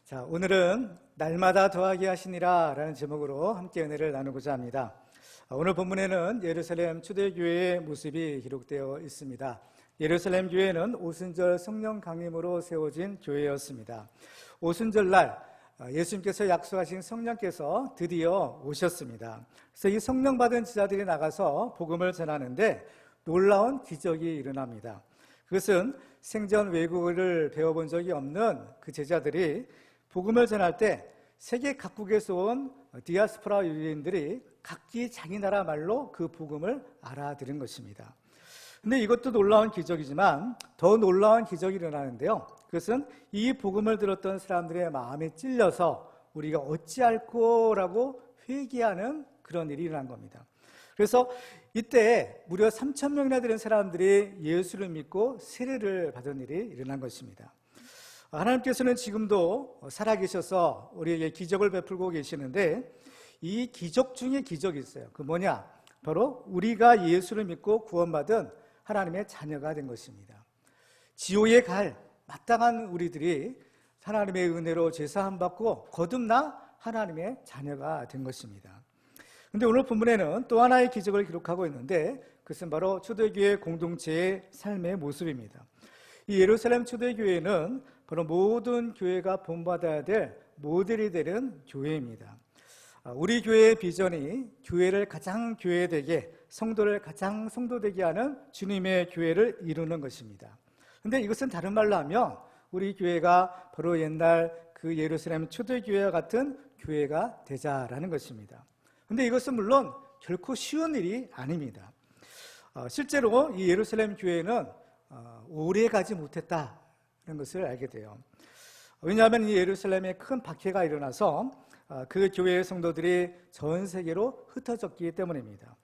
자, 오늘은 날마다 더하게 하시니라 라는 제목으로 함께 은혜를 나누고자 합니다. 오늘 본문에는 예루살렘 초대교회의 모습이 기록되어 있습니다. 예루살렘 교회는 오순절 성령 강림으로 세워진 교회였습니다. 오순절날 예수님께서 약속하신 성령께서 드디어 오셨습니다. 그래서 이 성령 받은 제자들이 나가서 복음을 전하는데 놀라운 기적이 일어납니다. 그것은 생전 외국어를 배워본 적이 없는 그 제자들이 복음을 전할 때 세계 각국에서 온 디아스포라 유대인들이 각기 자기 나라 말로 그 복음을 알아들은 것입니다. 근데 이것도 놀라운 기적이지만 더 놀라운 기적이 일어나는데요. 그것은 이 복음을 들었던 사람들의 마음에 찔려서 우리가 어찌할꼬라고 회개하는 그런 일이 일어난 겁니다. 그래서 이때 무려 3,000명이나 되는 사람들이 예수를 믿고 세례를 받은 일이 일어난 것입니다. 하나님께서는 지금도 살아계셔서 우리에게 기적을 베풀고 계시는데 이 기적 중에 기적이 있어요. 그 뭐냐? 바로 우리가 예수를 믿고 구원받은 하나님의 자녀가 된 것입니다. 지옥에 갈 마땅한 우리들이 하나님의 은혜로 제사함 받고 거듭나 하나님의 자녀가 된 것입니다. 그런데 오늘 본문에는 또 하나의 기적을 기록하고 있는데 그것은 바로 초대교회 공동체의 삶의 모습입니다. 이 예루살렘 초대교회는 바로 모든 교회가 본받아야 될 모델이 되는 교회입니다. 우리 교회의 비전이 교회를 가장 교회되게, 성도를 가장 성도되게 하는 주님의 교회를 이루는 것입니다. 그런데 이것은 다른 말로 하면 우리 교회가 바로 옛날 그 예루살렘 초대교회와 같은 교회가 되자라는 것입니다. 그런데 이것은 물론 결코 쉬운 일이 아닙니다. 실제로 이 예루살렘 교회는 오래 가지 못했다는 것을 알게 돼요. 왜냐하면 이 예루살렘에 큰 박해가 일어나서 그 교회의 성도들이 전 세계로 흩어졌기 때문입니다.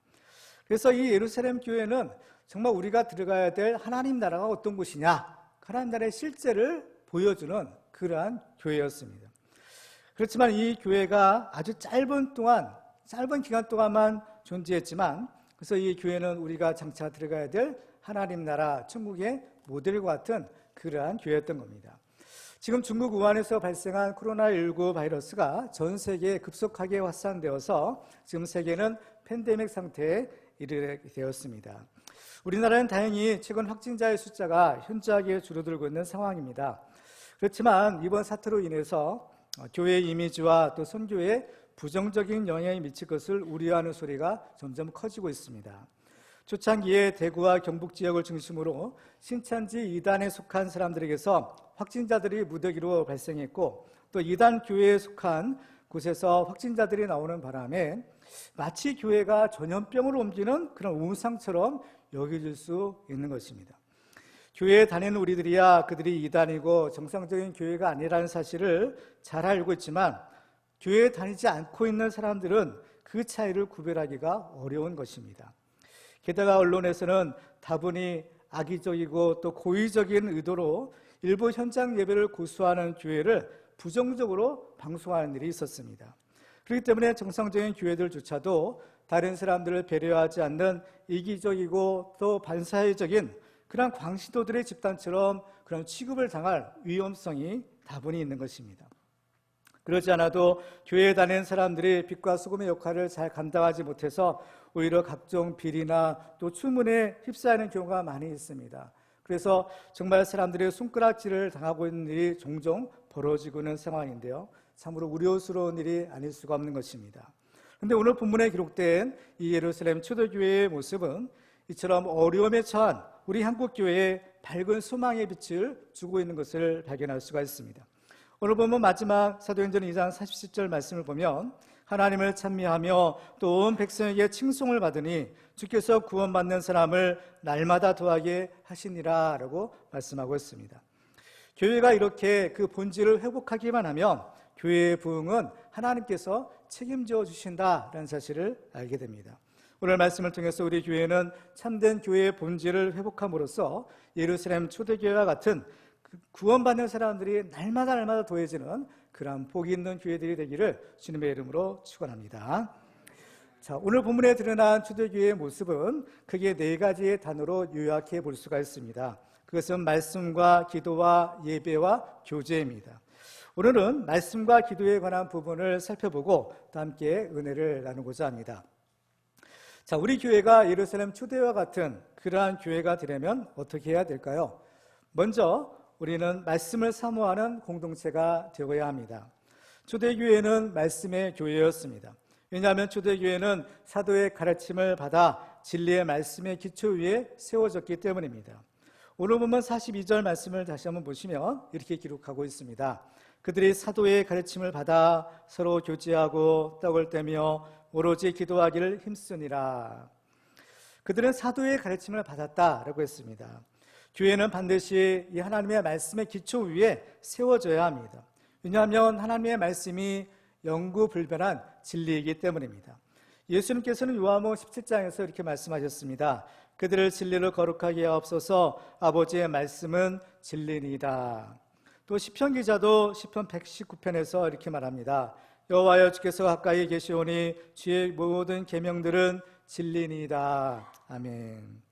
그래서 이 예루살렘 교회는 정말 우리가 들어가야 될 하나님 나라가 어떤 곳이냐, 하나님 나라의 실제를 보여주는 그러한 교회였습니다. 그렇지만 이 교회가 아주 짧은 기간 동안만 존재했지만, 그래서 이 교회는 우리가 장차 들어가야 될 하나님 나라 천국의 모델과 같은 그러한 교회였던 겁니다. 지금 중국 우한에서 발생한 코로나19 바이러스가 전 세계에 급속하게 확산되어서 지금 세계는 팬데믹 상태에 이르게 되었습니다. 우리나라는 다행히 최근 확진자의 숫자가 현저하게 줄어들고 있는 상황입니다. 그렇지만 이번 사태로 인해서 교회 이미지와 또 선교에 부정적인 영향이 미칠 것을 우려하는 소리가 점점 커지고 있습니다. 초창기에 대구와 경북 지역을 중심으로 신천지 이단에 속한 사람들에게서 확진자들이 무더기로 발생했고, 또 이단 교회에 속한 곳에서 확진자들이 나오는 바람에 마치 교회가 전염병으로 옮기는 그런 우상처럼 여겨질 수 있는 것입니다. 교회에 다니는 우리들이야 그들이 이단이고 정상적인 교회가 아니라는 사실을 잘 알고 있지만, 교회에 다니지 않고 있는 사람들은 그 차이를 구별하기가 어려운 것입니다. 게다가 언론에서는 다분히 악의적이고 또 고의적인 의도로 일부 현장 예배를 고수하는 교회를 부정적으로 방송하는 일이 있었습니다. 그렇기 때문에 정상적인 교회들조차도 다른 사람들을 배려하지 않는 이기적이고 또 반사회적인 그런 광신도들의 집단처럼 그런 취급을 당할 위험성이 다분히 있는 것입니다. 그러지 않아도 교회에 다니는 사람들이 빛과 소금의 역할을 잘 감당하지 못해서 오히려 각종 비리나 또 추문에 휩싸이는 경우가 많이 있습니다. 그래서 정말 사람들의 손가락질을 당하고 있는 일이 종종 벌어지고 있는 상황인데요. 참으로 우려스러운 일이 아닐 수가 없는 것입니다. 그런데 오늘 본문에 기록된 이 예루살렘 초대교회의 모습은 이처럼 어려움에 처한 우리 한국교회에 밝은 소망의 빛을 주고 있는 것을 발견할 수가 있습니다. 오늘 보면 마지막 사도행전 2장 47절 말씀을 보면 하나님을 찬미하며 또 온 백성에게 칭송을 받으니 주께서 구원받는 사람을 날마다 더하게 하시니라 라고 말씀하고 있습니다. 교회가 이렇게 그 본질을 회복하기만 하면 교회의 부흥은 하나님께서 책임져 주신다라는 사실을 알게 됩니다. 오늘 말씀을 통해서 우리 교회는 참된 교회의 본질을 회복함으로써 예루살렘 초대교회와 같은 구원받는 사람들이 날마다 더해지는 그런 복이 있는 교회들이 되기를 주님의 이름으로 축원합니다. 자, 오늘 본문에 드러난 초대교회의 모습은 크게 네 가지의 단어로 요약해 볼 수가 있습니다. 그것은 말씀과 기도와 예배와 교제입니다. 오늘은 말씀과 기도에 관한 부분을 살펴보고 또 함께 은혜를 나누고자 합니다. 자, 우리 교회가 예루살렘 초대와 같은 그러한 교회가 되려면 어떻게 해야 될까요? 먼저 우리는 말씀을 사모하는 공동체가 되어야 합니다. 초대교회는 말씀의 교회였습니다. 왜냐하면 초대교회는 사도의 가르침을 받아 진리의 말씀의 기초 위에 세워졌기 때문입니다. 오늘 본문 42절 말씀을 다시 한번 보시면 이렇게 기록하고 있습니다. 그들이 사도의 가르침을 받아 서로 교제하고 떡을 떼며 오로지 기도하기를 힘쓰니라. 그들은 사도의 가르침을 받았다라고 했습니다. 교회는 반드시 이 하나님의 말씀의 기초 위에 세워져야 합니다. 왜냐하면 하나님의 말씀이 영구불변한 진리이기 때문입니다. 예수님께서는 요한복음 17장에서 이렇게 말씀하셨습니다. 그들을 진리로 거룩하게 하옵소서. 아버지의 말씀은 진리니이다. 또 시편 기자도 시편 119편에서 이렇게 말합니다. 여호와여 주께서 가까이 계시오니 주의 모든 계명들은 진리니이다. 아멘.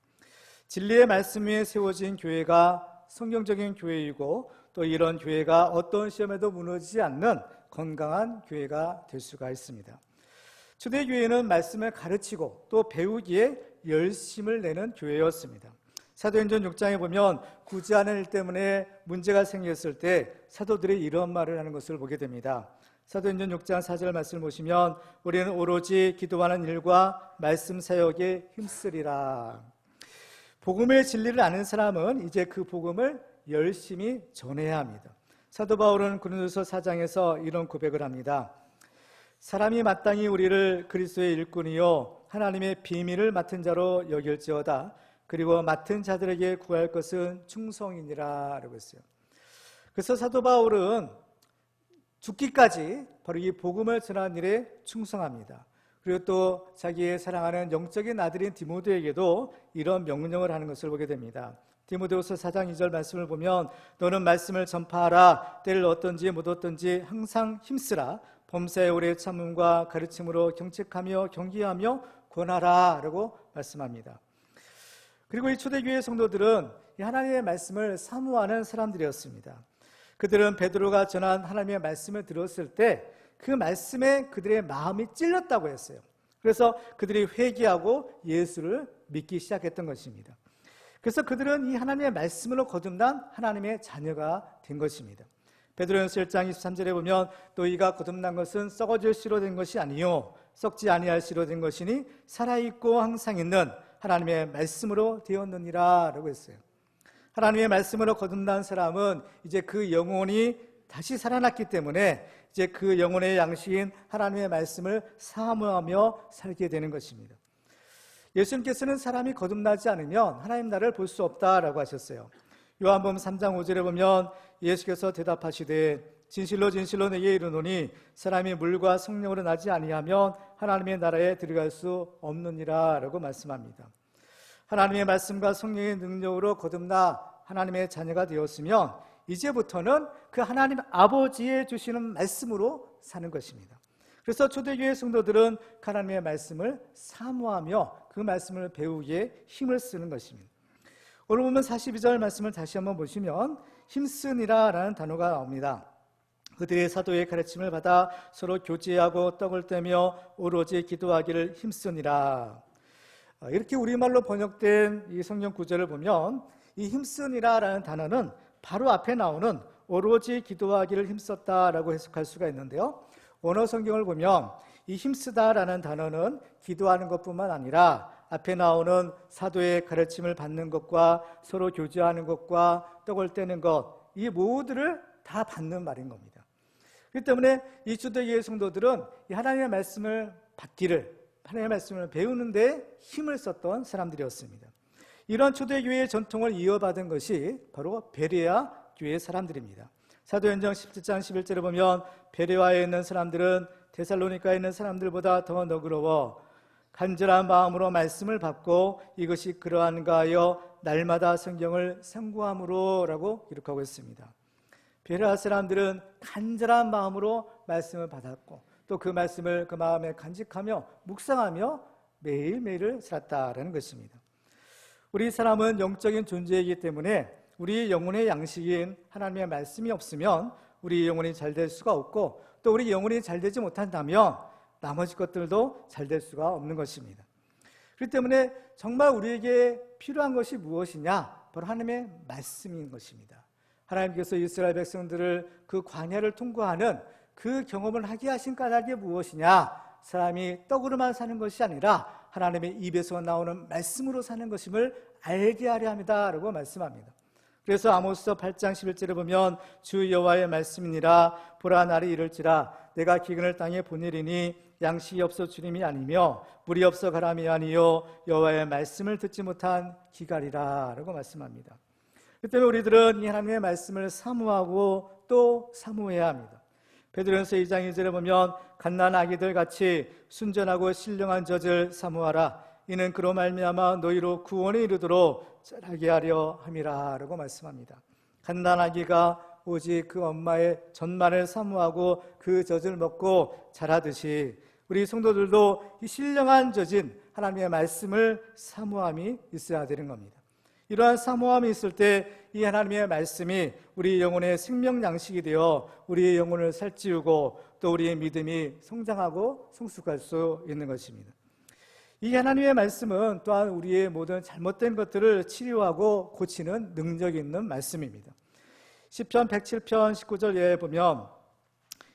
진리의 말씀 위에 세워진 교회가 성경적인 교회이고 또 이런 교회가 어떤 시험에도 무너지지 않는 건강한 교회가 될 수가 있습니다. 초대교회는 말씀을 가르치고 또 배우기에 열심을 내는 교회였습니다. 사도행전 6장에 보면 구제하는 일 때문에 문제가 생겼을 때 사도들이 이런 말을 하는 것을 보게 됩니다. 사도행전 6장 4절 말씀을 보시면 우리는 오로지 기도하는 일과 말씀 사역에 힘쓰리라. 복음의 진리를 아는 사람은 이제 그 복음을 열심히 전해야 합니다. 사도 바울은 고린도서 4장에서 이런 고백을 합니다. 사람이 마땅히 우리를 그리스도의 일꾼이요 하나님의 비밀을 맡은 자로 여길지어다. 그리고 맡은 자들에게 구할 것은 충성이니라 라고 했어요. 그래서 사도 바울은 죽기까지 바로 이 복음을 전하는 일에 충성합니다. 그리고 또 자기의 사랑하는 영적인 아들인 디모데에게도 이런 명령을 하는 것을 보게 됩니다. 디모데후서 4장 2절 말씀을 보면 너는 말씀을 전파하라. 때를 얻든지 못 얻든지 항상 힘쓰라. 범사에 오래 참음과 가르침으로 경책하며 경계하며 권하라 라고 말씀합니다. 그리고 이 초대교회 성도들은 이 하나님의 말씀을 사모하는 사람들이었습니다. 그들은 베드로가 전한 하나님의 말씀을 들었을 때 그 말씀에 그들의 마음이 찔렸다고 했어요. 그래서 그들이 회개하고 예수를 믿기 시작했던 것입니다. 그래서 그들은 이 하나님의 말씀으로 거듭난 하나님의 자녀가 된 것입니다. 베드로전서 1장 23절에 보면 너희가 거듭난 것은 썩어질 씨로 된 것이 아니요 썩지 아니할 씨로 된 것이니 살아있고 항상 있는 하나님의 말씀으로 되었느니라 라고 했어요. 하나님의 말씀으로 거듭난 사람은 이제 그 영혼이 다시 살아났기 때문에 이제 그 영혼의 양식인 하나님의 말씀을 사모하며 살게 되는 것입니다. 예수님께서는 사람이 거듭나지 않으면 하나님 나라를 볼 수 없다라고 하셨어요. 요한복음 3장 5절에 보면 예수께서 대답하시되 진실로 진실로 내게 이르노니 사람이 물과 성령으로 나지 아니하면 하나님의 나라에 들어갈 수 없느니라 라고 말씀합니다. 하나님의 말씀과 성령의 능력으로 거듭나 하나님의 자녀가 되었으면 이제부터는 그 하나님 아버지의 주시는 말씀으로 사는 것입니다. 그래서 초대교회 성도들은 하나님의 말씀을 사모하며 그 말씀을 배우기에 힘을 쓰는 것입니다. 오늘 보면 42절 말씀을 다시 한번 보시면 힘쓰니라 라는 단어가 나옵니다. 그들의 사도의 가르침을 받아 서로 교제하고 떡을 떼며 오로지 기도하기를 힘쓰니라. 이렇게 우리말로 번역된 이 성경 구절을 보면 이 힘쓰니라 라는 단어는 바로 앞에 나오는 오로지 기도하기를 힘썼다라고 해석할 수가 있는데요. 원어 성경을 보면 이 힘쓰다라는 단어는 기도하는 것뿐만 아니라 앞에 나오는 사도의 가르침을 받는 것과 서로 교제하는 것과 떡을 떼는 것, 이 모두를 다 받는 말인 겁니다. 그렇기 때문에 이 초대교회 성도들은 이 하나님의 말씀을 받기를, 하나님의 말씀을 배우는 데 힘을 썼던 사람들이었습니다. 이런 초대교회의 전통을 이어받은 것이 바로 베레아 교회의 사람들입니다. 사도행전 17장 11절에 보면 베레아에 있는 사람들은 데살로니가에 있는 사람들보다 더 너그러워 간절한 마음으로 말씀을 받고 이것이 그러한가 하여 날마다 성경을 상고함으로 라고 기록하고 있습니다. 베레아 사람들은 간절한 마음으로 말씀을 받았고 또 그 말씀을 그 마음에 간직하며 묵상하며 매일매일을 살았다라는 것입니다. 우리 사람은 영적인 존재이기 때문에 우리 영혼의 양식인 하나님의 말씀이 없으면 우리 영혼이 잘 될 수가 없고, 또 우리 영혼이 잘 되지 못한다면 나머지 것들도 잘 될 수가 없는 것입니다. 그렇기 때문에 정말 우리에게 필요한 것이 무엇이냐? 바로 하나님의 말씀인 것입니다. 하나님께서 이스라엘 백성들을 그 광야를 통과하는 그 경험을 하게 하신 까닭이 무엇이냐? 사람이 떡으로만 사는 것이 아니라 하나님의 입에서 나오는 말씀으로 사는 것임을 알게 하려 합니다라고 말씀합니다. 그래서 아모스서 8장 11절에 보면 주 여호와의 말씀이니라 보라 날이 이를지라 내가 기근을 땅에 보내리니 양식이 없어 주림이 아니며 물이 없어 가람이 아니요 여호와의 말씀을 듣지 못한 기갈이라 라고 말씀합니다. 그 때문에 우리들은 이 하나님의 말씀을 사모하고 또 사모해야 합니다. 베드로전서 2장 2절에 보면 갓난 아기들 같이 순전하고 신령한 젖을 사모하라 이는 그로 말미암아 너희로 구원에 이르도록 자라게 하려 함이라 라고 말씀합니다. 갓난 아기가 오직 그 엄마의 젖만을 사모하고 그 젖을 먹고 자라듯이 우리 성도들도 이 신령한 젖인 하나님의 말씀을 사모함이 있어야 되는 겁니다. 이러한 사모함이 있을 때 이 하나님의 말씀이 우리 영혼의 생명 양식이 되어 우리의 영혼을 살찌우고 또 우리의 믿음이 성장하고 성숙할 수 있는 것입니다. 이 하나님의 말씀은 또한 우리의 모든 잘못된 것들을 치료하고 고치는 능력이 있는 말씀입니다. 시편 107편 19절에 보면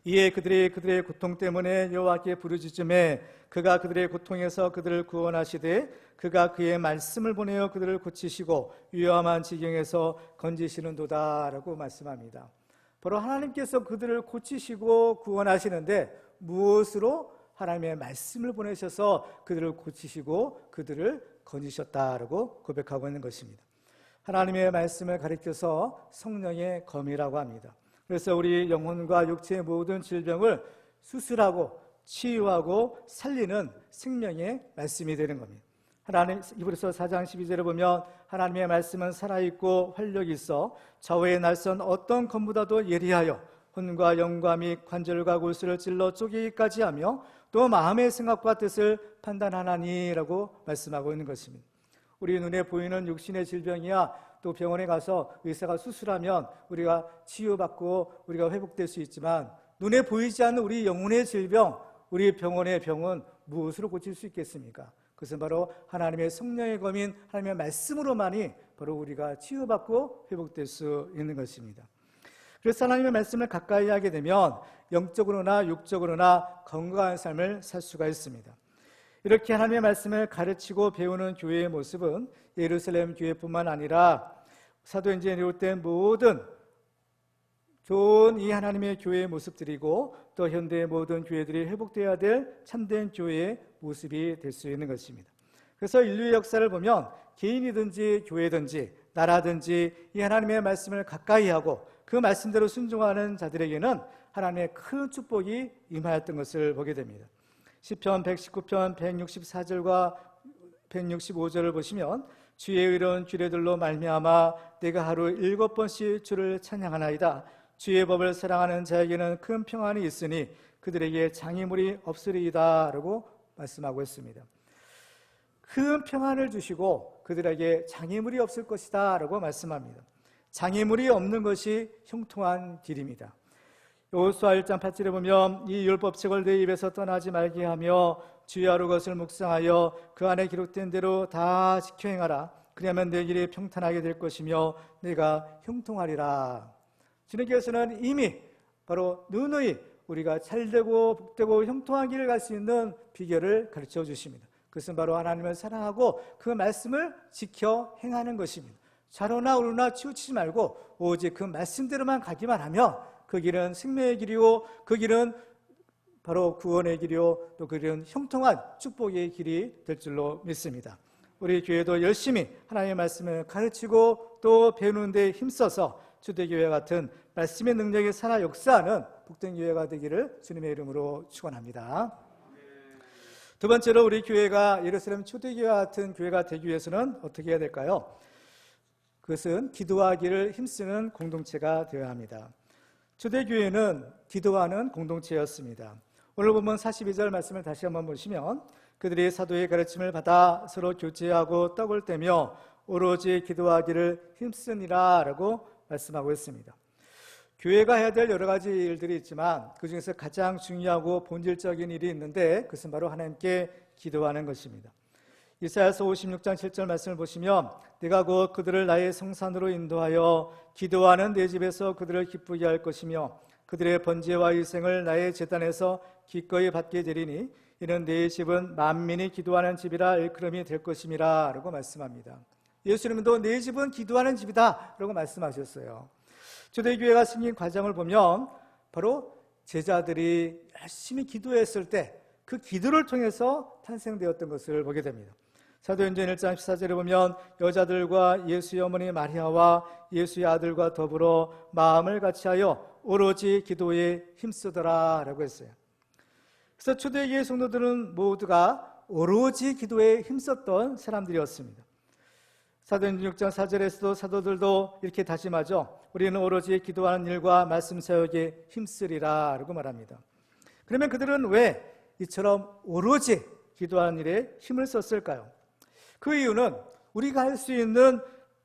이에 그들의 고통 때문에 여호와께 부르짖음에 그가 그들의 고통에서 그들을 구원하시되 그가 그의 말씀을 보내어 그들을 고치시고 위험한 지경에서 건지시는도다 라고 말씀합니다. 바로 하나님께서 그들을 고치시고 구원하시는데 무엇으로? 하나님의 말씀을 보내셔서 그들을 고치시고 그들을 건지셨다라고 고백하고 있는 것입니다. 하나님의 말씀을 가리켜서 성령의 검이라고 합니다. 그래서 우리 영혼과 육체의 모든 질병을 수술하고 치유하고 살리는 생명의 말씀이 되는 겁니다. 하나님 히브리서 4장 12절에 보면 하나님의 말씀은 살아있고 활력이 있어 좌우의 날선 어떤 검보다도 예리하여 혼과 영과 및 관절과 골수를 찔러 쪼개기까지 하며 또 마음의 생각과 뜻을 판단하나니라고 말씀하고 있는 것입니다. 우리 눈에 보이는 육신의 질병이야 또 병원에 가서 의사가 수술하면 우리가 치유받고 우리가 회복될 수 있지만 눈에 보이지 않는 우리 영혼의 질병, 우리 병원의 병은 무엇으로 고칠 수 있겠습니까? 그것은 바로 하나님의 성령의 검인 하나님의 말씀으로만이 바로 우리가 치유받고 회복될 수 있는 것입니다. 그래서 하나님의 말씀을 가까이 하게 되면 영적으로나 육적으로나 건강한 삶을 살 수가 있습니다. 이렇게 하나님의 말씀을 가르치고 배우는 교회의 모습은 예루살렘 교회뿐만 아니라 사도행전에 비롯된 모든 좋은 이 하나님의 교회의 모습들이고 또 현대의 모든 교회들이 회복되어야 될 참된 교회의 모습이 될 수 있는 것입니다. 그래서 인류의 역사를 보면 개인이든지 교회든지 나라든지 이 하나님의 말씀을 가까이 하고 그 말씀대로 순종하는 자들에게는 하나님의 큰 축복이 임하였던 것을 보게 됩니다. 시편 119편 164절과 165절을 보시면 주의 의로운 규례들로 말미암아 내가 하루 7번씩 주를 찬양하나이다. 주의 법을 사랑하는 자에게는 큰 평안이 있으니 그들에게 장애물이 없으리이다 라고 말씀하고 있습니다. 큰 평안을 주시고 그들에게 장애물이 없을 것이다 라고 말씀합니다. 장애물이 없는 것이 형통한 길입니다. 여호수아 1장 8절에 보면 이 율법책을 내 입에서 떠나지 말게 하며 주의 하루 것을 묵상하여 그 안에 기록된 대로 다 지켜 행하라. 그러면 내 길이 평탄하게 될 것이며 내가 형통하리라. 주님께서는 이미 바로 누누이 우리가 잘되고 복되고 형통한 길을 갈 수 있는 비결을 가르쳐 주십니다. 그것은 바로 하나님을 사랑하고 그 말씀을 지켜 행하는 것입니다. 좌로나 우로나 치우치지 말고 오직 그 말씀대로만 가기만 하면 그 길은 생명의 길이요 그 길은 바로 구원의 길이요 또 그 길은 형통한 축복의 길이 될 줄로 믿습니다. 우리 교회도 열심히 하나님의 말씀을 가르치고 또 배우는 데 힘써서 초대교회 같은 말씀의 능력이 살아 역사하는 복된 교회가 되기를 주님의 이름으로 축원합니다. 두 번째로 우리 교회가 예루살렘 초대교회와 같은 교회가 되기 위해서는 어떻게 해야 될까요? 그것은 기도하기를 힘쓰는 공동체가 되어야 합니다. 초대교회는 기도하는 공동체였습니다. 오늘 보면 42절 말씀을 다시 한번 보시면 그들이 사도의 가르침을 받아 서로 교제하고 떡을 떼며 오로지 기도하기를 힘쓰니라 라고 말씀하고 있습니다. 교회가 해야 될 여러 가지 일들이 있지만 그 중에서 가장 중요하고 본질적인 일이 있는데 그것은 바로 하나님께 기도하는 것입니다. 이사야서 56장 7절 말씀을 보시면 내가 곧 그들을 나의 성산으로 인도하여 기도하는 내 집에서 그들을 기쁘게 할 것이며 그들의 번제와 희생을 나의 제단에서 기꺼이 받게 되리니 이는 내 집은 만민이 기도하는 집이라 일컬음이 될 것임이라 라고 말씀합니다. 예수님도 내 집은 기도하는 집이다 라고 말씀하셨어요. 초대교회가 생긴 과정을 보면 바로 제자들이 열심히 기도했을 때 그 기도를 통해서 탄생되었던 것을 보게 됩니다. 사도행전 1장 14절에 보면 여자들과 예수의 어머니 마리아와 예수의 아들과 더불어 마음을 같이하여 오로지 기도에 힘쓰더라 라고 했어요. 그래서 초대교회 성도들은 모두가 오로지 기도에 힘썼던 사람들이었습니다. 사도행전 6장 4절에서도 사도들도 이렇게 다짐하죠. 우리는 오로지 기도하는 일과 말씀 사역에 힘쓰리라 라고 말합니다. 그러면 그들은 왜 이처럼 오로지 기도하는 일에 힘을 썼을까요? 그 이유는 우리가 할 수 있는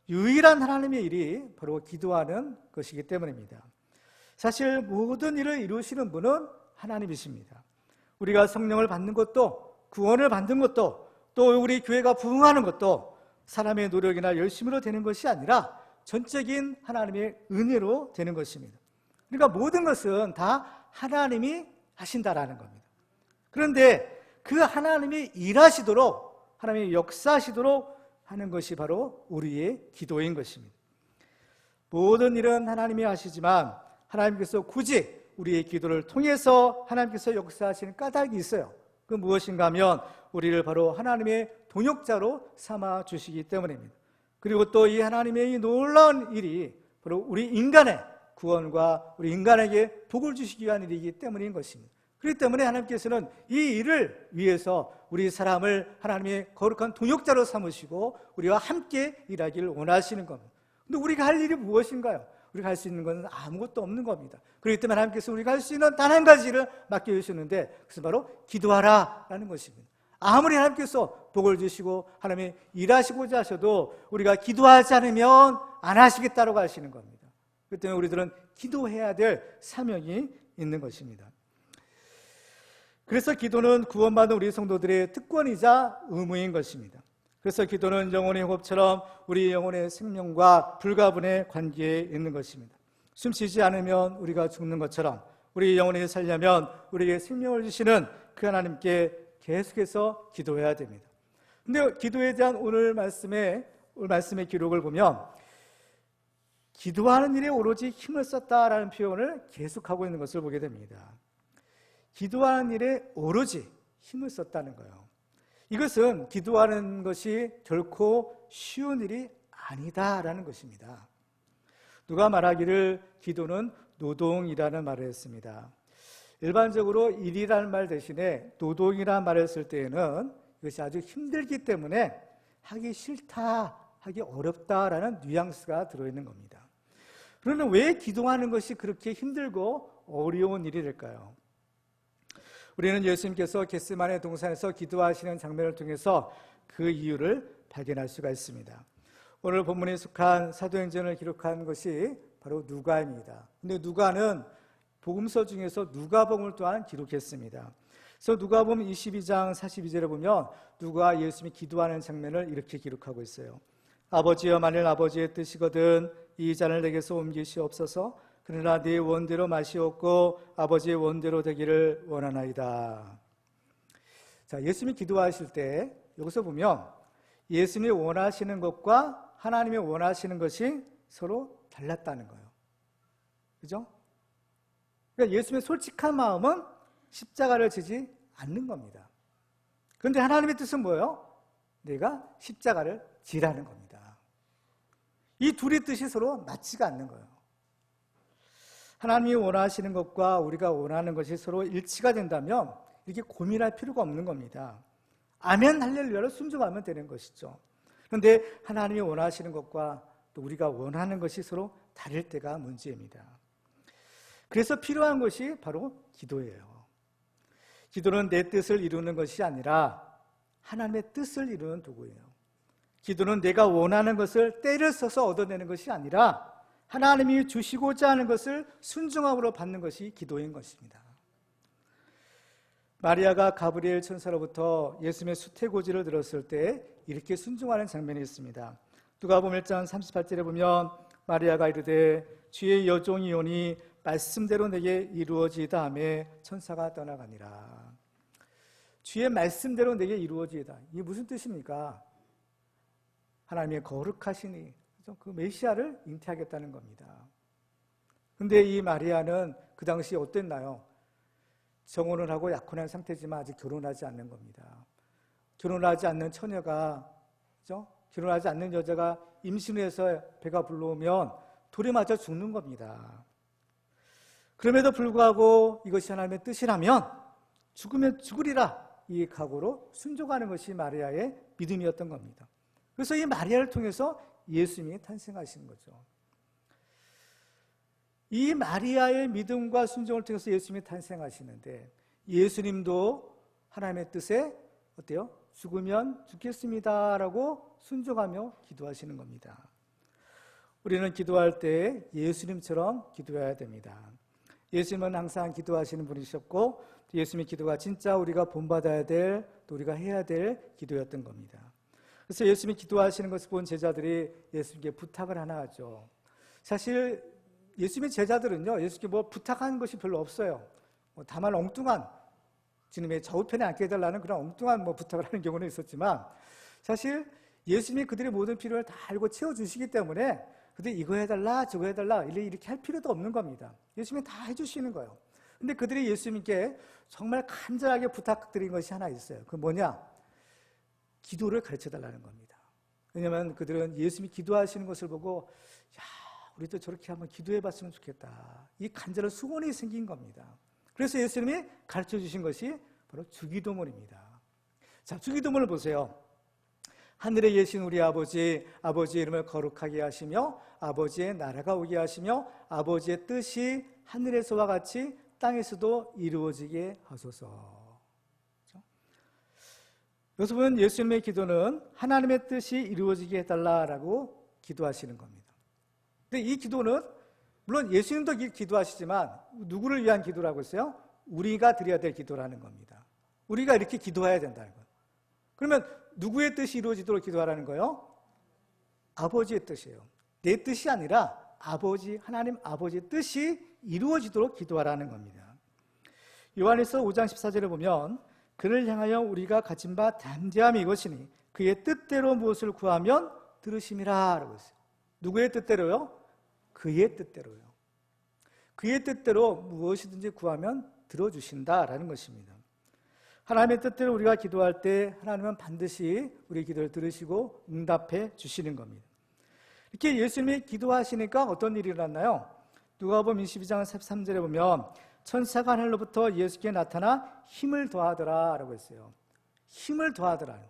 유일한 하나님의 일이 바로 기도하는 것이기 때문입니다. 사실 모든 일을 이루시는 분은 하나님이십니다. 우리가 성령을 받는 것도 구원을 받는 것도 또 우리 교회가 부흥하는 것도 사람의 노력이나 열심으로 되는 것이 아니라 전적인 하나님의 은혜로 되는 것입니다. 그러니까 모든 것은 다 하나님이 하신다라는 겁니다. 그런데 그 하나님이 일하시도록 하나님이 역사하시도록 하는 것이 바로 우리의 기도인 것입니다. 모든 일은 하나님이 하시지만 하나님께서 굳이 우리의 기도를 통해서 하나님께서 역사하시는 까닭이 있어요. 그 무엇인가 하면 우리를 바로 하나님의 동역자로 삼아 주시기 때문입니다. 그리고 또 이 하나님의 이 놀라운 일이 바로 우리 인간의 구원과 우리 인간에게 복을 주시기 위한 일이기 때문인 것입니다. 그렇기 때문에 하나님께서는 이 일을 위해서 우리 사람을 하나님의 거룩한 동역자로 삼으시고 우리와 함께 일하기를 원하시는 겁니다. 그런데 우리가 할 일이 무엇인가요? 우리가 할 수 있는 것은 아무것도 없는 겁니다. 그렇기 때문에 하나님께서 우리가 할 수 있는 단 한 가지를 맡겨주셨는데 그것은 바로 기도하라라는 것입니다. 아무리 하나님께서 복을 주시고 하나님이 일하시고자 하셔도 우리가 기도하지 않으면 안 하시겠다고 하시는 겁니다. 그렇기 때문에 우리들은 기도해야 될 사명이 있는 것입니다. 그래서 기도는 구원받은 우리 성도들의 특권이자 의무인 것입니다. 그래서 기도는 영혼의 호흡처럼 우리 영혼의 생명과 불가분의 관계에 있는 것입니다. 숨쉬지 않으면 우리가 죽는 것처럼 우리 영혼이 살려면 우리에게 생명을 주시는 그 하나님께 계속해서 기도해야 됩니다. 그런데 기도에 대한 오늘 말씀의 기록을 보면 기도하는 일에 오로지 힘을 썼다라는 표현을 계속하고 있는 것을 보게 됩니다. 기도하는 일에 오로지 힘을 썼다는 거예요. 이것은 기도하는 것이 결코 쉬운 일이 아니다라는 것입니다. 누가 말하기를 기도는 노동이라는 말을 했습니다. 일반적으로 일이라는 말 대신에 노동이라는 말을 쓸 때에는 이것이 아주 힘들기 때문에 하기 싫다, 하기 어렵다라는 뉘앙스가 들어있는 겁니다. 그러면 왜 기도하는 것이 그렇게 힘들고 어려운 일이 될까요? 우리는 예수님께서 겟세마네 동산에서 기도하시는 장면을 통해서 그 이유를 발견할 수가 있습니다. 오늘 본문에 속한 사도행전을 기록한 것이 바로 누가입니다. 근데 누가는 복음서 중에서 누가복음을 또한 기록했습니다. 그래서 누가복음 22장 42절에 보면 누가 예수님이 기도하는 장면을 이렇게 기록하고 있어요. 아버지여, 만일 아버지의 뜻이거든 이 잔을 내게서 옮기시옵소서. 그러나 네 원대로 마시옵고 아버지의 원대로 되기를 원하나이다. 자, 예수님이 기도하실 때 여기서 보면 예수님이 원하시는 것과 하나님이 원하시는 것이 서로 달랐다는 거예요. 그죠? 그러니까 예수님의 솔직한 마음은 십자가를 지지 않는 겁니다. 그런데 하나님의 뜻은 뭐예요? 내가 십자가를 지라는 겁니다. 이 둘의 뜻이 서로 맞지가 않는 거예요. 하나님이 원하시는 것과 우리가 원하는 것이 서로 일치가 된다면 이렇게 고민할 필요가 없는 겁니다. 아멘 할렐루야를 순종하면 되는 것이죠. 그런데 하나님이 원하시는 것과 또 우리가 원하는 것이 서로 다를 때가 문제입니다. 그래서 필요한 것이 바로 기도예요. 기도는 내 뜻을 이루는 것이 아니라 하나님의 뜻을 이루는 도구예요. 기도는 내가 원하는 것을 때를 써서 얻어내는 것이 아니라 하나님이 주시고자 하는 것을 순종함으로 받는 것이 기도인 것입니다. 마리아가 가브리엘 천사로부터 예수님의 수태고지를 들었을 때 이렇게 순종하는 장면이 있습니다. 누가복음 1장 38절에 보면 마리아가 이르되 주의 여종이오니 말씀대로 내게 이루어지이다 하며 천사가 떠나가니라. 주의 말씀대로 내게 이루어지이다. 이게 무슨 뜻입니까? 하나님의 거룩하시니 그 메시아를 잉태하겠다는 겁니다. 그런데 이 마리아는 그 당시에 어땠나요? 정혼을 하고 약혼한 상태지만 아직 결혼하지 않는 겁니다. 결혼하지 않는 처녀가, 그죠? 결혼하지 않는 여자가 임신해서 배가 불러오면 돌에 맞아 죽는 겁니다. 그럼에도 불구하고 이것이 하나님의 뜻이라면 죽으면 죽으리라, 이 각오로 순종하는 것이 마리아의 믿음이었던 겁니다. 그래서 이 마리아를 통해서 예수님이 탄생하신 거죠. 이 마리아의 믿음과 순종을 통해서 예수님이 탄생하시는데, 예수님도 하나님의 뜻에 어때요? 죽으면 죽겠습니다라고 순종하며 기도하시는 겁니다. 우리는 기도할 때 예수님처럼 기도해야 됩니다. 예수님은 항상 기도하시는 분이셨고, 예수님의 기도가 진짜 우리가 본받아야 될, 또 우리가 해야 될 기도였던 겁니다. 그래서 예수님이 기도하시는 것을 본 제자들이 예수님께 부탁을 하나 하죠. 사실 예수님의 제자들은요, 예수님께 뭐 부탁하는 것이 별로 없어요. 다만 엉뚱한, 주님의 좌우편에 앉게 해달라는 그런 엉뚱한 부탁을 하는 경우는 있었지만, 사실 예수님이 그들의 모든 필요를 다 알고 채워주시기 때문에 그들이 이거 해달라 저거 해달라 이렇게 할 필요도 없는 겁니다. 예수님이 다 해주시는 거예요. 근데 그들이 예수님께 정말 간절하게 부탁드린 것이 하나 있어요. 그 뭐냐? 기도를 가르쳐달라는 겁니다. 왜냐하면 그들은 예수님이 기도하시는 것을 보고, 야, 우리도 저렇게 한번 기도해봤으면 좋겠다, 이 간절한 소원이 생긴 겁니다. 그래서 예수님이 가르쳐 주신 것이 바로 주기도문입니다. 자, 주기도문을 보세요. 하늘에 계신 우리 아버지, 아버지의 이름을 거룩하게 하시며 아버지의 나라가 오게 하시며 아버지의 뜻이 하늘에서와 같이 땅에서도 이루어지게 하소서. 여기서 보면 예수님의 기도는 하나님의 뜻이 이루어지게 해달라고 기도하시는 겁니다. 근데 이 기도는 물론 예수님도 기도하시지만 누구를 위한 기도라고 했어요? 우리가 드려야 될 기도라는 겁니다. 우리가 이렇게 기도해야 된다는 거예요. 그러면 누구의 뜻이 이루어지도록 기도하라는 거예요? 아버지의 뜻이에요. 내 뜻이 아니라 아버지, 하나님 아버지의 뜻이 이루어지도록 기도하라는 겁니다. 요한에서 5장 14절에 보면 그를 향하여 우리가 가진 바 담대함이 이것이니 그의 뜻대로 무엇을 구하면 들으심이라 라고 했어요. 누구의 뜻대로요? 그의 뜻대로요. 그의 뜻대로 무엇이든지 구하면 들어주신다라는 것입니다. 하나님의 뜻대로 우리가 기도할 때 하나님은 반드시 우리 기도를 들으시고 응답해 주시는 겁니다. 이렇게 예수님이 기도하시니까 어떤 일이 일어났나요? 누가복음 22장 13절에 보면 천사가 하늘로부터 예수께 나타나 힘을 더하더라 라고 했어요. 힘을 더하더라요.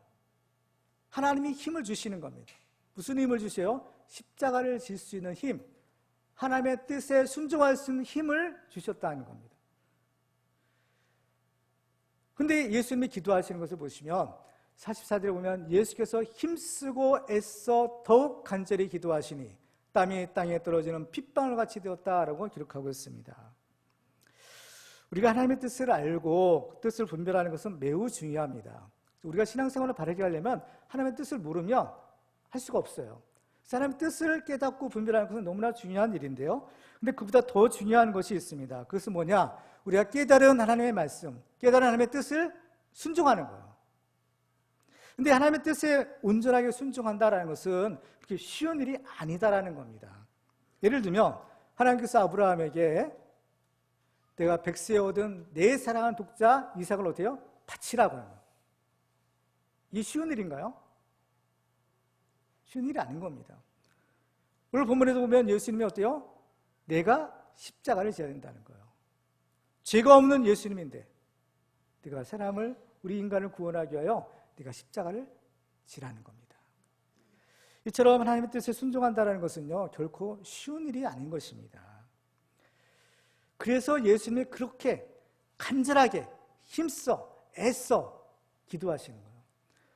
하나님이 힘을 주시는 겁니다. 무슨 힘을 주세요? 십자가를 질 수 있는 힘, 하나님의 뜻에 순종할 수 있는 힘을 주셨다는 겁니다. 근데 예수님이 기도하시는 것을 보시면 44절에 보면 예수께서 힘쓰고 애써 더욱 간절히 기도하시니 땀이 땅에 떨어지는 핏방울 같이 되었다라고 기록하고 있습니다. 우리가 하나님의 뜻을 알고 뜻을 분별하는 것은 매우 중요합니다. 우리가 신앙생활을 바르게 하려면 하나님의 뜻을 모르면 할 수가 없어요. 하나님의 뜻을 깨닫고 분별하는 것은 너무나 중요한 일인데요. 근데 그보다 더 중요한 것이 있습니다. 그것은 뭐냐? 우리가 깨달은 하나님의 말씀, 깨달은 하나님의 뜻을 순종하는 거예요. 근데 하나님의 뜻에 온전하게 순종한다는 것은 그렇게 쉬운 일이 아니다라는 겁니다. 예를 들면 하나님께서 아브라함에게 내가 백세에 얻은 내 사랑하는 독자 이삭을 어때요? 바치라고 해요. 이게 쉬운 일인가요? 쉬운 일이 아닌 겁니다. 오늘 본문에도 보면 예수님이 어때요? 내가 십자가를 져야 된다는 거예요. 죄가 없는 예수님인데 내가 사람을, 우리 인간을 구원하기 위하여 내가 십자가를 지라는 겁니다. 이처럼 하나님의 뜻에 순종한다는 것은요, 결코 쉬운 일이 아닌 것입니다. 그래서 예수님이 그렇게 간절하게 힘써 애써 기도하시는 거예요.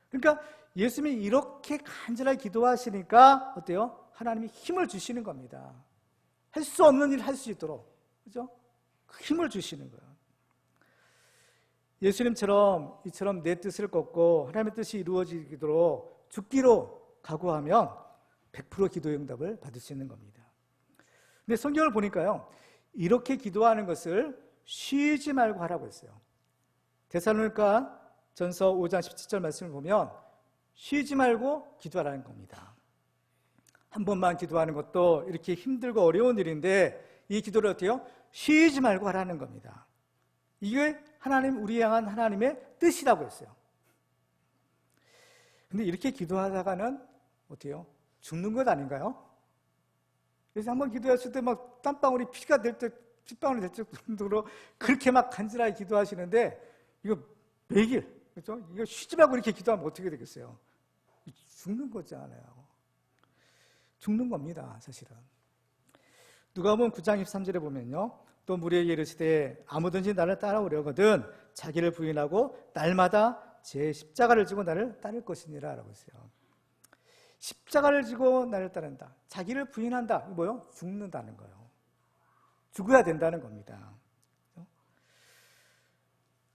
그러니까 예수님이 이렇게 간절하게 기도하시니까 어때요? 하나님이 힘을 주시는 겁니다. 할 수 없는 일을 할 수 있도록, 그죠? 그 힘을 주시는 거예요. 예수님처럼 이처럼 내 뜻을 꺾고 하나님의 뜻이 이루어지도록 죽기로 각오하면 100% 기도의 응답을 받을 수 있는 겁니다. 근데 성경을 보니까요, 이렇게 기도하는 것을 쉬지 말고 하라고 했어요. 데살로니가 전서 5장 17절 말씀을 보면 쉬지 말고 기도하라는 겁니다. 한 번만 기도하는 것도 이렇게 힘들고 어려운 일인데 이 기도를 어떻게 해요? 쉬지 말고 하라는 겁니다. 이게 우리 향한 하나님의 뜻이라고 했어요. 근데 이렇게 기도하다가는 어떻게 해요? 죽는 것 아닌가요? 그래서 한번 기도했을 때 막 땀방울이 핏방울이 될 정도로 그렇게 막 간절하게 기도하시는데 이거 매일, 그렇죠? 이거 쉬지 말고 이렇게 기도하면 어떻게 되겠어요? 죽는 거잖아요. 죽는 겁니다, 사실은. 누가복음 9장 23절에 보면요, 또 무리에게 이르시되 아무든지 나를 따라오려거든 자기를 부인하고 날마다 제 십자가를 지고 나를 따를 것이니라 라고 했어요. 십자가를 지고 나를 따른다. 자기를 부인한다. 이거 뭐요? 죽는다는 거예요. 죽어야 된다는 겁니다.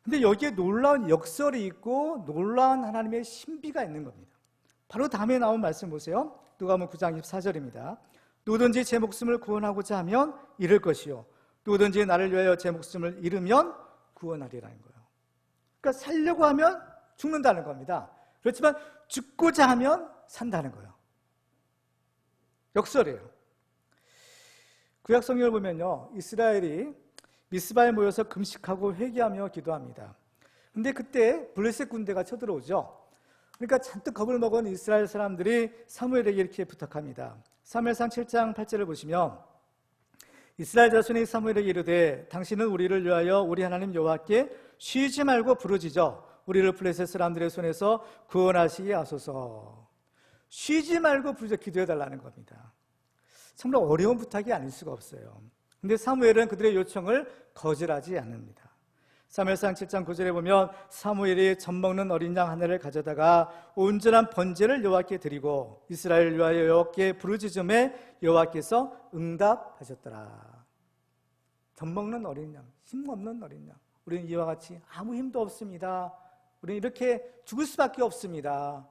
근데 여기에 놀라운 역설이 있고 놀라운 하나님의 신비가 있는 겁니다. 바로 다음에 나온 말씀 보세요. 누가복음 9장 24절입니다. 누구든지 제 목숨을 구원하고자 하면 잃을 것이요 누구든지 나를 위하여 제 목숨을 잃으면 구원하리라는 거예요. 그러니까 살려고 하면 죽는다는 겁니다. 그렇지만 죽고자 하면 산다는 거예요. 역설이에요. 구약 성경을 보면요, 이스라엘이 미스바에 모여서 금식하고 회개하며 기도합니다. 근데 그때 블레셋 군대가 쳐들어오죠. 그러니까 잔뜩 겁을 먹은 이스라엘 사람들이 사무엘에게 이렇게 부탁합니다. 사무엘상 7장 8절을 보시면 이스라엘 자손이 사무엘에게 이르되 당신은 우리를 위하여 우리 하나님 여호와께 쉬지 말고 부르짖어 우리를 블레셋 사람들의 손에서 구원하시게 하소서. 쉬지 말고 부르짖어 기도해달라는 겁니다. 정말 어려운 부탁이 아닐 수가 없어요. 근데 사무엘은 그들의 요청을 거절하지 않습니다. 사무엘상 7장 9절에 보면 사무엘이 젖먹는 어린 양 하나를 가져다가 온전한 번제를 여호와께 드리고 이스라엘을 위하여 여호와께 부르짖음에 여호와께서 응답하셨더라. 젖먹는 어린 양, 힘없는 어린 양. 우리는 이와 같이 아무 힘도 없습니다. 우리는 이렇게 죽을 수밖에 없습니다.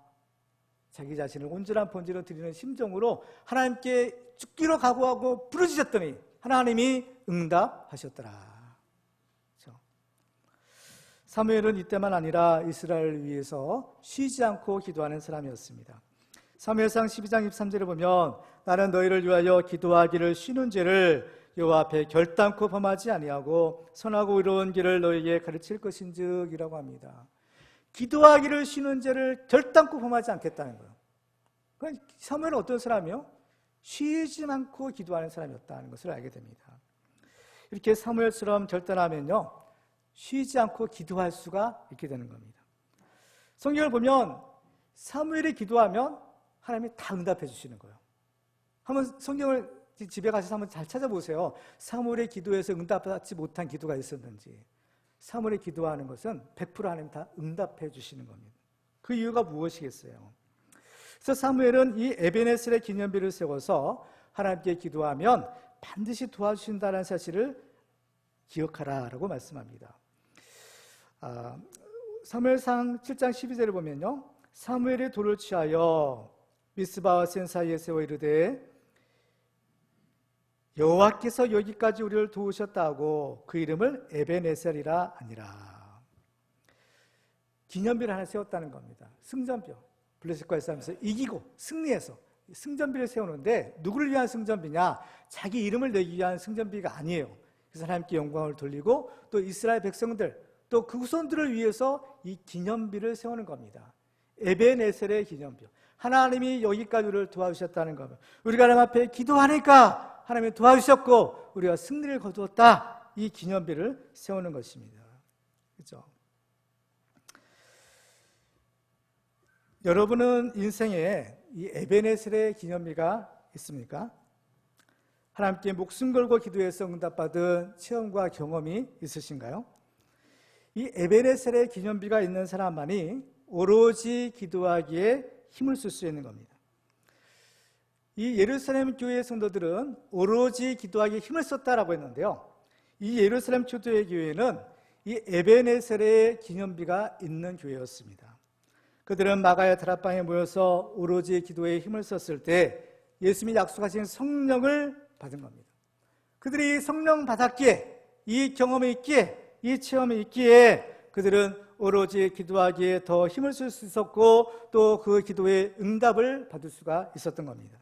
자기 자신을 온전한 번제로 드리는 심정으로 하나님께 죽기로 각오하고 부르짖었더니 하나님이 응답하셨더라. 사무엘은 이때만 아니라 이스라엘을 위해서 쉬지 않고 기도하는 사람이었습니다. 사무엘상 12장 23절에 보면 나는 너희를 위하여 기도하기를 쉬는 죄를 여호와 앞에 결단코 범하지 아니하고 선하고 의로운 길을 너희에게 가르칠 것인즉 이라고 합니다. 기도하기를 쉬는 죄를 결단코 범하지 않겠다는 거예요. 그러니까 사무엘은 어떤 사람이요? 쉬지 않고 기도하는 사람이었다는 것을 알게 됩니다. 이렇게 사무엘처럼 결단하면요, 쉬지 않고 기도할 수가 있게 되는 겁니다. 성경을 보면 사무엘이 기도하면 하나님이 다 응답해 주시는 거예요. 한번 성경을 집에 가셔서 한번 잘 찾아보세요. 사무엘의 기도에서 응답받지 못한 기도가 있었는지. 사무엘이 기도하는 것은 100% 하나님 다 응답해 주시는 겁니다. 그 이유가 무엇이겠어요? 그래서 사무엘은 이 에베네셀의 기념비를 세워서 하나님께 기도하면 반드시 도와주신다는 사실을 기억하라라고 말씀합니다. 사무엘상 7장 12절을 보면요, 사무엘이 돌을 취하여 미스바와 센 사이에 세워 이르되 여호와께서 여기까지 우리를 도우셨다 하고 그 이름을 에베네셀이라 하니라. 기념비를 하나 세웠다는 겁니다. 승전표. 블레셋과의 싸움에서 이기고 승리해서 승전비를 세우는데 누구를 위한 승전비냐? 자기 이름을 내기 위한 승전비가 아니에요. 그래서 하나님께 영광을 돌리고 또 이스라엘 백성들 또 그 후손들을 위해서 이 기념비를 세우는 겁니다. 에베네셀의 기념비. 하나님이 여기까지 우리를 도와주셨다는 겁니다. 우리가 하나님 앞에 기도하니까 하나님이 도와주셨고 우리가 승리를 거두었다. 이 기념비를 세우는 것입니다. 그렇죠? 여러분은 인생에 이 에베네셀의 기념비가 있습니까? 하나님께 목숨 걸고 기도해서 응답받은 체험과 경험이 있으신가요? 이 에베네셀의 기념비가 있는 사람만이 오로지 기도하기에 힘을 쓸 수 있는 겁니다. 이 예루살렘 교회의 성도들은 오로지 기도하기에 힘을 썼다라고 했는데요. 이 예루살렘 초대의 교회는 이 에베네셀의 기념비가 있는 교회였습니다. 그들은 마가의 다락방에 모여서 오로지 기도에 힘을 썼을 때 예수님이 약속하신 성령을 받은 겁니다. 그들이 성령 받았기에, 이 경험이 있기에, 이 체험이 있기에 그들은 오로지 기도하기에 더 힘을 쓸 수 있었고 또 그 기도의 응답을 받을 수가 있었던 겁니다.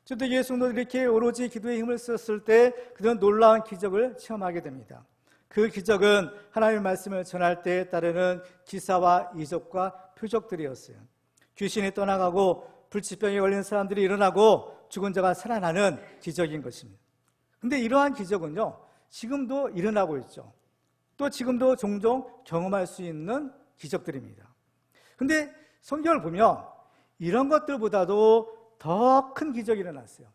초대교회 성도들이 이렇게 오로지 기도에 힘을 썼을 때 그들은 놀라운 기적을 체험하게 됩니다. 그 기적은 하나님의 말씀을 전할 때에 따르는 기사와 이적과 표적들이었어요. 귀신이 떠나가고 불치병에 걸린 사람들이 일어나고 죽은 자가 살아나는 기적인 것입니다. 그런데 이러한 기적은요, 지금도 일어나고 있죠. 또 지금도 종종 경험할 수 있는 기적들입니다. 그런데 성경을 보면 이런 것들보다도 더 큰 기적이 일어났어요.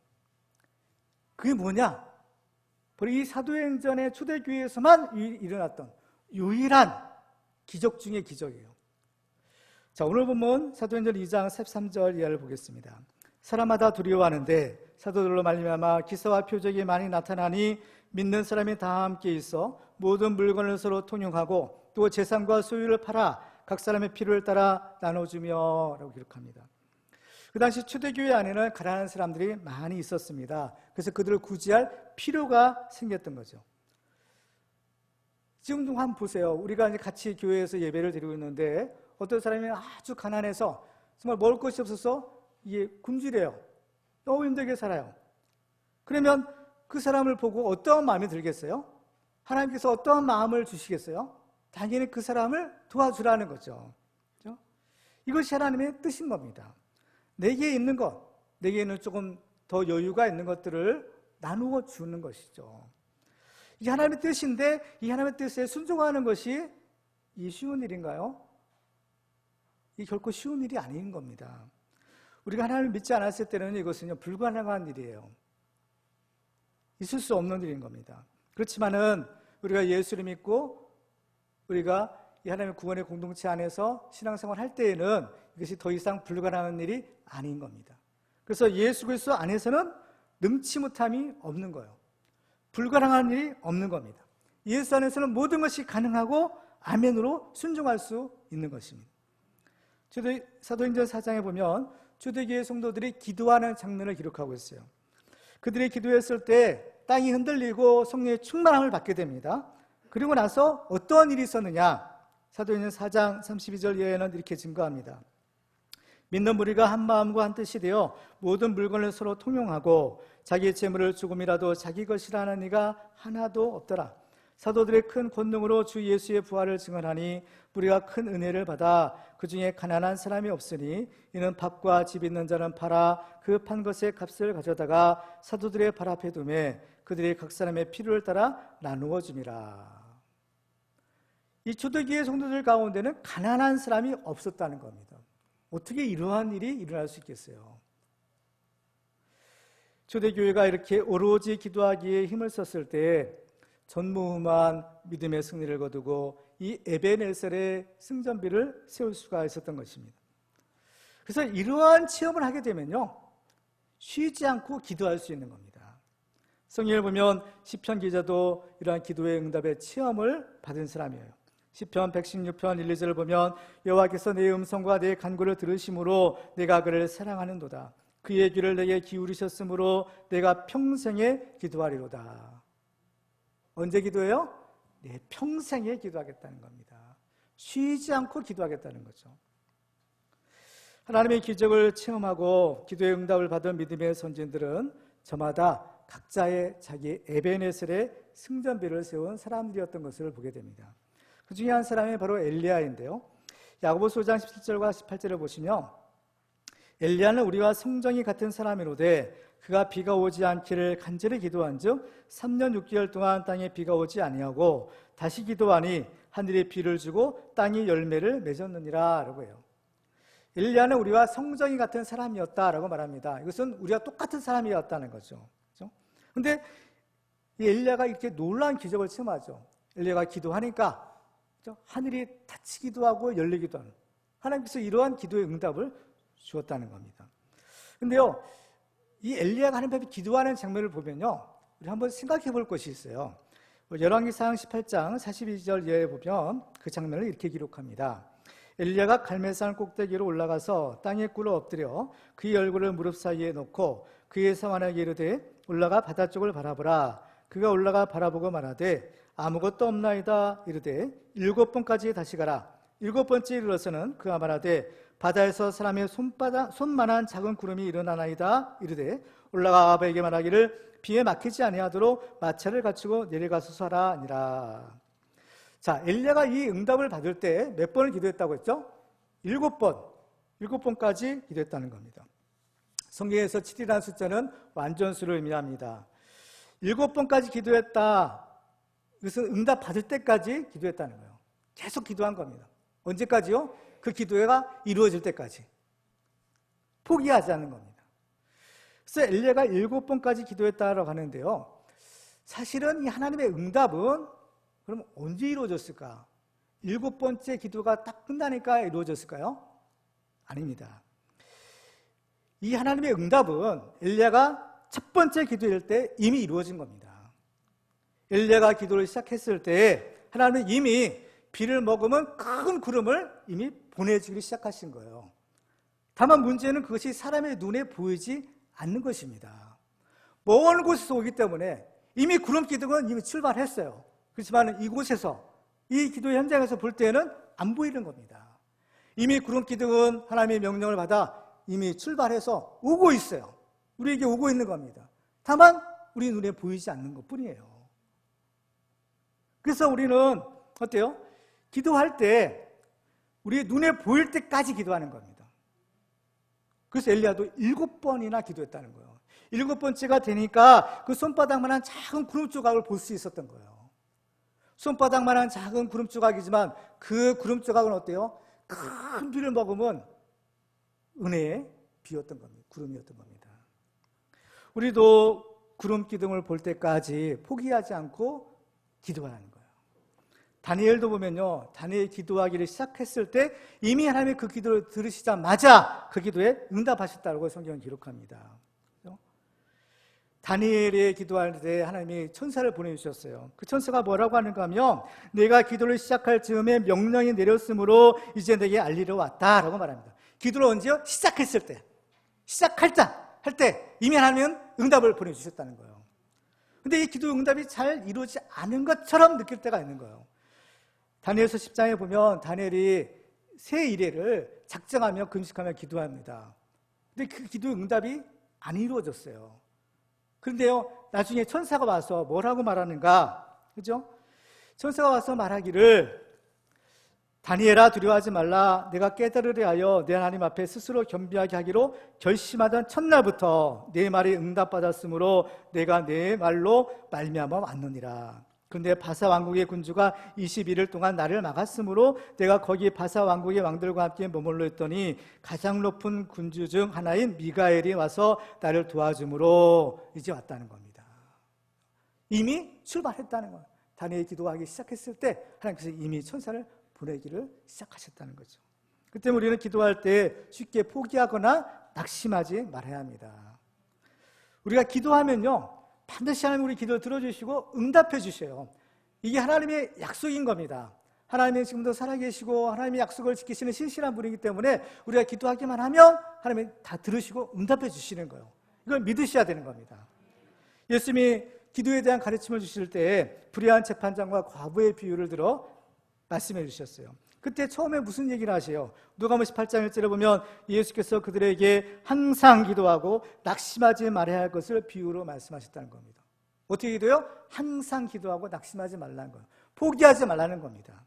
그게 뭐냐? 바로 이 사도행전의 초대교회에서만 일어났던 유일한 기적 중의 기적이에요. 자, 오늘 보면 사도행전 2장 13절 이하를 보겠습니다. 사람마다 두려워하는데 사도들로 말미암아 기사와 표적이 많이 나타나니 믿는 사람이 다 함께 있어 모든 물건을 서로 통용하고 또 재산과 소유를 팔아 각 사람의 필요를 따라 나눠주며 라고 기록합니다. 그 당시 초대교회 안에는 가난한 사람들이 많이 있었습니다. 그래서 그들을 구제할 필요가 생겼던 거죠. 지금 좀 한번 보세요. 우리가 이제 같이 교회에서 예배를 드리고 있는데 어떤 사람이 아주 가난해서 정말 먹을 것이 없어서 이게 굶주려요. 너무 힘들게 살아요. 그러면 그 사람을 보고 어떠한 마음이 들겠어요? 하나님께서 어떠한 마음을 주시겠어요? 당연히 그 사람을 도와주라는 거죠. 그렇죠? 이것이 하나님의 뜻인 겁니다. 내게 있는 것, 내게는 조금 더 여유가 있는 것들을 나누어 주는 것이죠. 이게 하나님의 뜻인데 이 하나님의 뜻에 순종하는 것이 이 쉬운 일인가요? 이 결코 쉬운 일이 아닌 겁니다. 우리가 하나님을 믿지 않았을 때는 이것은 불가능한 일이에요. 있을 수 없는 일인 겁니다. 그렇지만은 우리가 예수를 믿고 우리가 이 하나님의 구원의 공동체 안에서 신앙생활 할 때에는 이것이 더 이상 불가능한 일이 아닌 겁니다. 그래서 예수 그리스도 안에서는 능치 못함이 없는 거예요. 불가능한 일이 없는 겁니다. 예수 안에서는 모든 것이 가능하고 아멘으로 순종할 수 있는 것입니다. 사도행전 4장에 보면 초대교회 성도들이 기도하는 장면을 기록하고 있어요. 그들이 기도했을 때 땅이 흔들리고 성령의 충만함을 받게 됩니다. 그리고 나서 어떤 일이 있었느냐? 사도행전 4장 32절 이하에는 이렇게 증거합니다. 믿는 무리가 한 마음과 한 뜻이 되어 모든 물건을 서로 통용하고 자기의 재물을 조금이라도 자기 것이라 하는 이가 하나도 없더라. 사도들의 큰 권능으로 주 예수의 부활을 증언하니 우리가 큰 은혜를 받아 그 중에 가난한 사람이 없으니 이는 밭과 집 있는 자는 팔아 그 판 것의 값을 가져다가 사도들의 발 앞에 두매 그들이 각 사람의 필요를 따라 나누어 줌이라. 이 초대교회 성도들 가운데는 가난한 사람이 없었다는 겁니다. 어떻게 이러한 일이 일어날 수 있겠어요? 초대교회가 이렇게 오로지 기도하기에 힘을 썼을 때 전무후무한 믿음의 승리를 거두고 이 에베네셀의 승전비를 세울 수가 있었던 것입니다. 그래서 이러한 체험을 하게 되면요, 쉬지 않고 기도할 수 있는 겁니다. 성경을 보면 시편 기자도 이러한 기도의 응답의 체험을 받은 사람이에요. 시편 116편 1, 2절을 보면 여호와께서 내 음성과 내 간구를 들으심으로 내가 그를 사랑하는도다. 그의 귀를 내게 기울이셨으므로 내가 평생에 기도하리로다. 언제 기도해요? 네, 평생에 기도하겠다는 겁니다. 쉬지 않고 기도하겠다는 거죠. 하나님의 기적을 체험하고 기도의 응답을 받은 믿음의 선진들은 저마다 각자의 자기 에베네셀의 승전비를 세운 사람들이었던 것을 보게 됩니다. 그 중에 한 사람이 바로 엘리야인데요. 야고보서 5장 17절과 18절을 보시면 엘리야는 우리와 성정이 같은 사람이로되 그가 비가 오지 않기를 간절히 기도한즉 3년 6개월 동안 땅에 비가 오지 아니하고 다시 기도하니 하늘이 비를 주고 땅이 열매를 맺었느니라 라고 해요. 엘리야는 우리와 성정이 같은 사람이었다라고 말합니다. 이것은 우리와 똑같은 사람이었다는 거죠. 그런데 이 엘리야가 이렇게 놀라운 기적을 체험하죠. 엘리야가 기도하니까 하늘이 닫히기도 하고 열리기도 하는, 하나님께서 이러한 기도의 응답을 주었다는 겁니다. 그런데요, 이 엘리야가 하나님 앞에 기도하는 장면을 보면요, 우리 한번 생각해 볼 것이 있어요. 열왕기상 18장 42절 이하에 보면 그 장면을 이렇게 기록합니다. 엘리야가 갈멜산 꼭대기로 올라가서 땅에 꿇어 엎드려 그의 얼굴을 무릎 사이에 놓고 그의 사환에게 이르되 올라가 바다 쪽을 바라보라. 그가 올라가 바라보고 말하되 아무것도 없나이다. 이르되 7번까지 다시 가라. 7번째 이르러서는 그가 말하되 바다에서 사람의 손만한 작은 구름이 일어나나이다. 이르되 올라가 아합에게 말하기를 비에 막히지 아니하도록 마차를 갖추고 내려가소서 하라 아니라. 자, 엘리야가 이 응답을 받을 때 몇 번을 기도했다고 했죠? 7번. 7번까지 기도했다는 겁니다. 성경에서 7이라는 숫자는 완전수를 의미합니다. 7번까지 기도했다. 그것은 응답 받을 때까지 기도했다는 거예요. 계속 기도한 겁니다. 언제까지요? 그 기도가 이루어질 때까지. 포기하지 않는 겁니다. 그래서 엘리야가 7번까지 기도했다라고 하는데요. 사실은 이 하나님의 응답은 그럼 언제 이루어졌을까? 7번째 기도가 딱 끝나니까 이루어졌을까요? 아닙니다. 이 하나님의 응답은 엘리야가 첫 번째 기도할 때 이미 이루어진 겁니다. 엘리야가 기도를 시작했을 때 하나님은 이미 비를 머금은 큰 구름을 이미 보내주기 시작하신 거예요. 다만 문제는 그것이 사람의 눈에 보이지 않는 것입니다. 먼 곳에서 오기 때문에 이미 구름 기둥은 이미 출발했어요. 그렇지만 이곳에서 이 기도 현장에서 볼 때는 안 보이는 겁니다. 이미 구름 기둥은 하나님의 명령을 받아 이미 출발해서 오고 있어요. 우리에게 오고 있는 겁니다. 다만 우리 눈에 보이지 않는 것뿐이에요. 그래서 우리는 어때요? 기도할 때 우리 눈에 보일 때까지 기도하는 겁니다. 그래서 엘리야도 7번이나 기도했다는 거예요. 7번째가 되니까 그 손바닥만한 작은 구름 조각을 볼 수 있었던 거예요. 손바닥만한 작은 구름 조각이지만 그 구름 조각은 어때요? 큰 비를 머금은 은혜의 비였던 겁니다. 구름이었던 겁니다. 우리도 구름 기둥을 볼 때까지 포기하지 않고 기도하는 거예요. 다니엘도 보면요, 다니엘 기도하기를 시작했을 때 이미 하나님의 그 기도를 들으시자마자 그 기도에 응답하셨다고 성경은 기록합니다. 다니엘이 기도할 때 하나님이 천사를 보내주셨어요. 그 천사가 뭐라고 하는가 하면 내가 기도를 시작할 즈음에 명령이 내렸으므로 이제 내게 알리러 왔다라고 말합니다. 기도를 언제요? 시작했을 때, 시작할 때 이미 하나님은 응답을 보내주셨다는 거예요. 근데 이 기도 응답이 잘 이루어지지 않은 것처럼 느낄 때가 있는 거예요. 다니엘서 10장에 보면 다니엘이 새 이래를 작정하며 금식하며 기도합니다. 근데 그 기도 응답이 안 이루어졌어요. 그런데요, 나중에 천사가 와서 뭐라고 말하는가? 그죠? 천사가 와서 말하기를 다니엘아 두려워하지 말라. 내가 깨달으려 하여 내 하나님 앞에 스스로 겸비하게 하기로 결심하던 첫날부터 내 말이 응답받았으므로 내가 내 말로 말미암아 왔느니라. 그런데 바사 왕국의 군주가 21일 동안 나를 막았으므로 내가 거기 바사 왕국의 왕들과 함께 머물러 있더니 가장 높은 군주 중 하나인 미가엘이 와서 나를 도와주므로 이제 왔다는 겁니다. 이미 출발했다는 거예요. 다니엘이 기도하기 시작했을 때 하나님께서 이미 천사를 보내기를 시작하셨다는 거죠. 그 때문에 우리는 기도할 때 쉽게 포기하거나 낙심하지 말아야 합니다. 우리가 기도하면요, 반드시 하나님 우리 기도를 들어주시고 응답해 주셔요. 이게 하나님의 약속인 겁니다. 하나님이 지금도 살아계시고 하나님의 약속을 지키시는 신실한 분이기 때문에 우리가 기도하기만 하면 하나님이 다 들으시고 응답해 주시는 거예요. 이걸 믿으셔야 되는 겁니다. 예수님이 기도에 대한 가르침을 주실 때 불의한 재판장과 과부의 비유를 들어 말씀해 주셨어요. 그때 처음에 무슨 얘기를 하세요? 누가복음 18장 1절에 보면 예수께서 그들에게 항상 기도하고 낙심하지 말아야 할 것을 비유로 말씀하셨다는 겁니다. 어떻게 기도해요? 항상 기도하고 낙심하지 말라는 거예요. 포기하지 말라는 겁니다.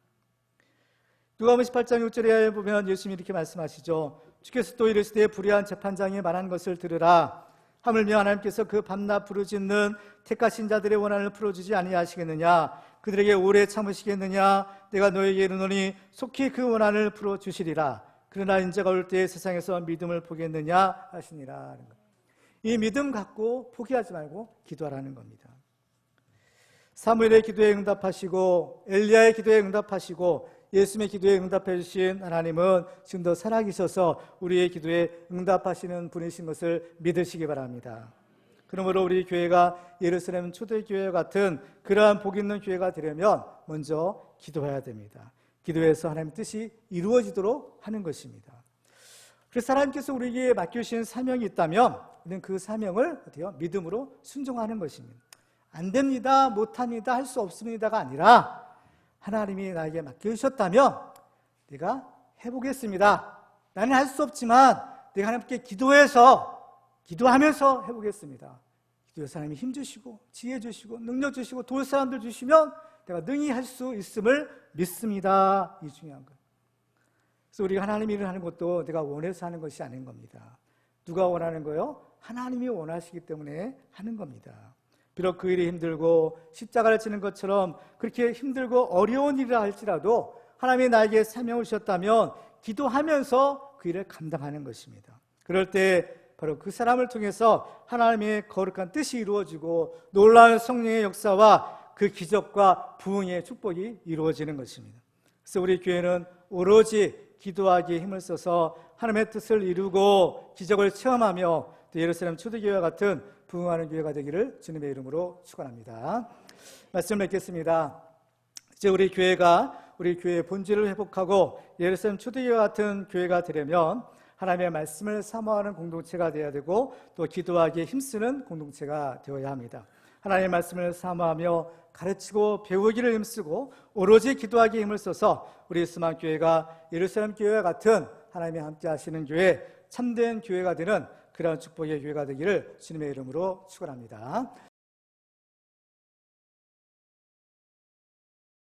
누가복음 18장 6절에 보면 예수님이 이렇게 말씀하시죠. 주께서 또 이르시되 불의한 재판장이 말한 것을 들으라. 하물며 하나님께서 그 밤낮 부르짖는 택하신 자들의 원한을 풀어주지 아니하시겠느냐? 그들에게 오래 참으시겠느냐? 내가 너에게 이르노니 속히 그 원한을 풀어주시리라. 그러나 인자가 올 때 세상에서 믿음을 보겠느냐 하시니라. 이 믿음 갖고 포기하지 말고 기도하라는 겁니다. 사무엘의 기도에 응답하시고 엘리야의 기도에 응답하시고 예수님의 기도에 응답해 주신 하나님은 지금도 살아계셔서 우리의 기도에 응답하시는 분이신 것을 믿으시기 바랍니다. 그러므로 우리 교회가 예루살렘 초대교회 같은 그러한 복 있는 교회가 되려면 먼저 기도해야 됩니다. 기도해서 하나님의 뜻이 이루어지도록 하는 것입니다. 그래서 하나님께서 우리에게 맡겨주신 사명이 있다면 우리는 그 사명을 어때요? 믿음으로 순종하는 것입니다. 안 됩니다, 못합니다, 할 수 없습니다가 아니라 하나님이 나에게 맡겨주셨다면 내가 해보겠습니다. 나는 할 수 없지만 내가 하나님께 기도하면서 해보겠습니다. 기도해서 하나님이 힘 주시고 지혜 주시고 능력 주시고 도울 사람들 주시면 내가 능히 할 수 있음을 믿습니다. 이 중요한 것. 그래서 우리가 하나님 일을 하는 것도 내가 원해서 하는 것이 아닌 겁니다. 누가 원하는 거요? 하나님이 원하시기 때문에 하는 겁니다. 비록 그 일이 힘들고 십자가를 지는 것처럼 그렇게 힘들고 어려운 일을 할지라도 하나님이 나에게 사명을 주셨다면 기도하면서 그 일을 감당하는 것입니다. 그럴 때 바로 그 사람을 통해서 하나님의 거룩한 뜻이 이루어지고 놀라운 성령의 역사와 그 기적과 부흥의 축복이 이루어지는 것입니다. 그래서 우리 교회는 오로지 기도하기에 힘을 써서 하나님의 뜻을 이루고 기적을 체험하며 또 예루살렘 초대교회와 같은 부흥하는 교회가 되기를 주님의 이름으로 축원합니다. 말씀을 맺겠습니다. 이제 우리 교회가 우리 교회의 본질을 회복하고 예루살렘 초대교회와 같은 교회가 되려면 하나님의 말씀을 사모하는 공동체가 되어야 되고 또 기도하기에 힘쓰는 공동체가 되어야 합니다. 하나님의 말씀을 사모하며 가르치고 배우기를 힘쓰고 오로지 기도하기에 힘을 써서 우리 수만교회가 예루살렘 교회와 같은 하나님이 함께 하시는 교회, 참된 교회가 되는 그런 축복의 교회가 되기를 주님의 이름으로 축원합니다.